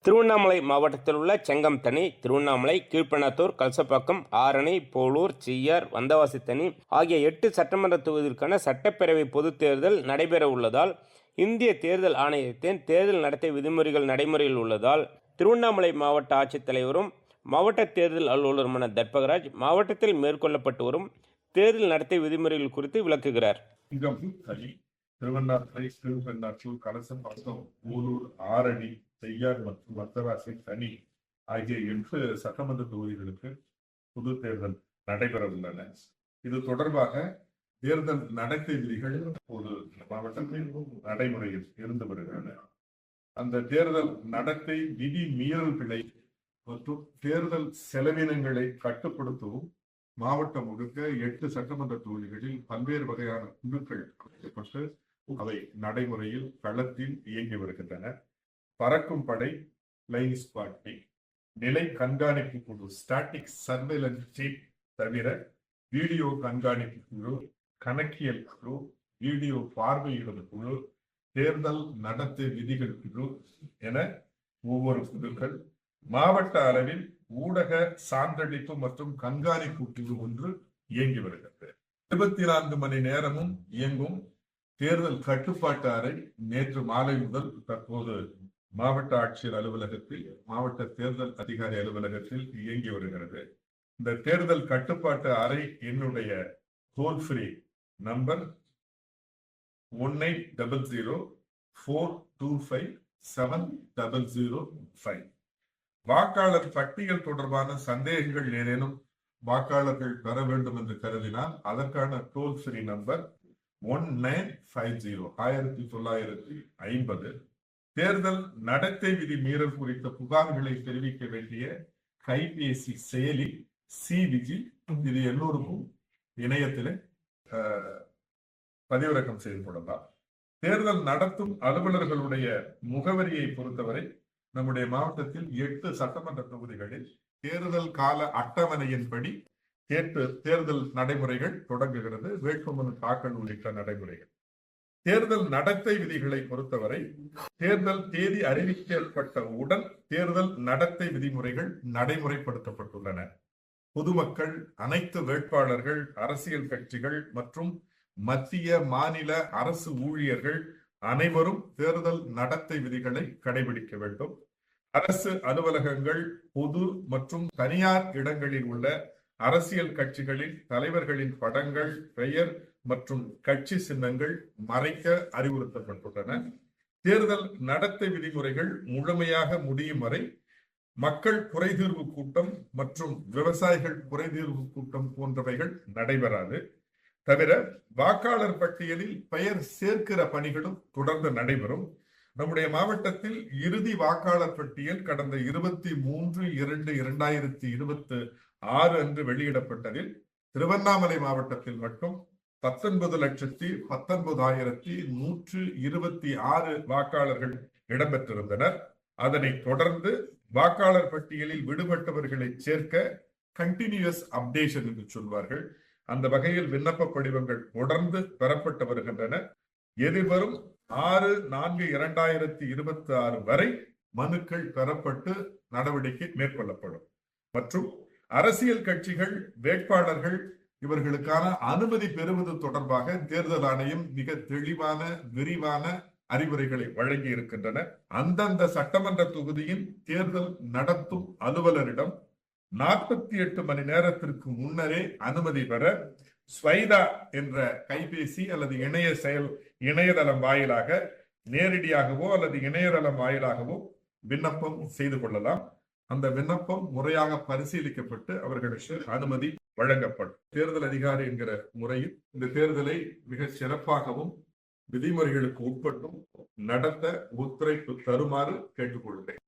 திருவண்ணாமலை மாவட்டத்தில் உள்ள செங்கம்தனி, திருவண்ணாமலை, கீழ்பெண்ணாத்தூர், கலசப்பாக்கம், ஆரணி, போளூர், செய்யார், வந்தவாசித்தனி ஆகிய 8 சட்டமன்ற தொகுதிகளுக்கான சட்டப்பேரவை பொதுத் தேர்தல் நடைபெற உள்ளதால், இந்திய தேர்தல் ஆணையத்தின் தேர்தல் நடத்தை விதிமுறைகள் நடைமுறையில் உள்ளதால், திருவண்ணாமலை மாவட்ட ஆட்சித்தலைவரும் மாவட்ட தேர்தல் அலுவலருமான தர்பகராஜ் மாவட்டத்தில் மேற்கொள்ளப்பட்டு வரும் தேர்தல் நடத்தை விதிமுறைகள் குறித்து விளக்குகிறார். திருவண்ணாமலை, கீழ்பெண்ணாத்தூர், கலசப்பாக்கம், போளூர், ஆரணி, செய்யார் மற்றும் வந்தவாசித்தனி ஆகிய 8 சட்டமன்ற தொகுதிகளுக்கு பொது தேர்தல் நடைபெற உள்ளன. இது தொடர்பாக தேர்தல் நடத்தை விதிகள் ஒரு மாவட்டத்தில் நடைமுறையில் இருந்து வருகின்றன. அந்த தேர்தல் நடத்தை விதி மீறல் பிழை மற்றும் தேர்தல் செலவினங்களை கட்டுப்படுத்தவும் மாவட்டம் முழுக்க 8 சட்டமன்ற தொகுதிகளில் பல்வேறு வகையான குழுக்கள் அமைக்கப்பட்டு அவை நடைமுறையில் களத்தில் இயங்கி வருகின்றன. பறக்கும் படை, பிளைங் ஸ்குவாட் டீம், நிலை கண்காணிப்பு குழு, ஸ்டாட்டிக் சர்வேலன்ஸ் டீம் தவிர வீடியோ கண்காணிப்பு குழு, கணக்கியல் குழு, வீடியோ பார்வையிடும் குழு, தேர்தல் நடத்தை விதிகள் குழு என ஒவ்வொரு குழுக்கள், மாவட்ட அளவில் ஊடக சான்றளிப்பு மற்றும் கண்காணிப்பு குழு ஒன்று இயங்கி வருகிறது. 24 மணி நேரமும் இயங்கும் தேர்தல் கட்டுப்பாட்டு அறை நேற்று மாலை முதல் தற்போது மாவட்ட ஆட்சியர் அலுவலகத்தில், மாவட்ட தேர்தல் அதிகாரி அலுவலகத்தில் இயங்கி வருகிறது. இந்த தேர்தல் கட்டுப்பாட்டு அறை என்னுடைய டோல் ஃப்ரீ நம்பர் 1800-425-7005. வாக்காளர் பட்டியல் தொடர்பான சந்தேகங்கள் ஏதேனும் வாக்காளர்கள் பெற வேண்டும் என்று கருதினால் அதற்கான டோல் ஃப்ரீ நம்பர் 1950. தேர்தல் நடத்தை விதி மீறல் குறித்த புகார்களை தெரிவிக்க வேண்டிய கைபேசி செயலி CVG, இது எல்லோருக்கும் இணையத்தில் பதிவிறக்கம் செய்து கொள்ளலாம். தேர்தல் நடத்தும் அலுவலர்களுடைய முகவரியை பொறுத்தவரை நம்முடைய மாவட்டத்தில் 8 சட்டமன்ற தொகுதிகளில் தேர்தல் கால அட்டவணையின்படி தேர்தல் நடைமுறைகள் தொடங்குகிறது. வேட்புமனு தாக்கல் உள்ளிட்ட நடைமுறைகள். தேர்தல் நடத்தை விதிகளை பொறுத்தவரை தேர்தல் தேதி அறிவிக்கப்பட்டவுடன் தேர்தல் நடத்தை விதிமுறைகள் நடைமுறைப்படுத்தப்பட்டுள்ளன. பொதுமக்கள், அனைத்து வேட்பாளர்கள், அரசியல் கட்சிகள் மற்றும் மத்திய மாநில அரசு ஊழியர்கள் அனைவரும் தேர்தல் நடத்தை விதிகளை கடைபிடிக்க வேண்டும். அரசு அலுவலகங்கள், பொது மற்றும் தனியார் இடங்களில் உள்ள அரசியல் கட்சிகளின் தலைவர்களின் படங்கள், பெயர் மற்றும் கட்சி சின்னங்கள் மறைக்க அறிவுறுத்தப்பட்டுள்ளன. தேர்தல் நடத்தை விதிமுறைகள் முழுமையாக முடியும் வரை மக்கள் குறைதீர்வு கூட்டம் மற்றும் விவசாயிகள் குறைதீர்வு கூட்டம் போன்றவைகள் நடைபெறாது. தவிர வாக்காளர் பட்டியலில் பெயர் சேர்க்கிற பணிகளும் தொடர்ந்து நடைபெறும். நம்முடைய மாவட்டத்தில் இறுதி வாக்காளர் பட்டியல் கடந்த 23/2/2026 அன்று வெளியிடப்பட்டதில் திருவண்ணாமலை மாவட்டத்தில் மட்டும் 19,19,126 வாக்காளர்கள் இடம்பெற்றிருந்தனர். அதனை தொடர்ந்து வாக்காளர் பட்டியலில் விடுபட்டவர்களை சேர்க்க கண்டினியூஸ் அப்டேஷன் என்று சொல்வார்கள். அந்த வகையில் விண்ணப்ப படிவங்கள் தொடர்ந்து பெறப்பட்டு வருகின்றன. எதிர்வரும் 6/4/2026 வரை மனுக்கள் பெறப்பட்டு நடவடிக்கை மேற்கொள்ளப்படும். மற்றும் அரசியல் கட்சிகள், வேட்பாளர்கள் இவர்களுக்கான அனுமதி பெறுவது தொடர்பாக தேர்தல் ஆணையம் மிக தெளிவான, விரிவான அறிவுரைகளை வழங்கி இருக்கின்றன. அந்தந்த சட்டமன்ற தொகுதியின் தேர்தல் நடத்தும் அலுவலரிடம் 48 மணி நேரத்திற்கு முன்னரே அனுமதி பெற ஸ்வைதா என்ற கைபேசி அல்லது இணையதளம் வாயிலாக நேரடியாகவோ அல்லது இணையதளம் வாயிலாகவோ விண்ணப்பம் செய்து கொள்ளலாம். அந்த விண்ணப்பம் முறையாக பரிசீலிக்கப்பட்டு அவர்களுக்கு அனுமதி வழங்கப்படும். தேர்தல் அதிகாரி என்கிற முறையில் இந்த தேர்தலை மிக சிறப்பாகவும் விதிமுறைகளுக்கு உட்பட்டும் நடத்த ஒத்துழைப்பு தருமாறு கேட்டுக்கொள்கிறேன்.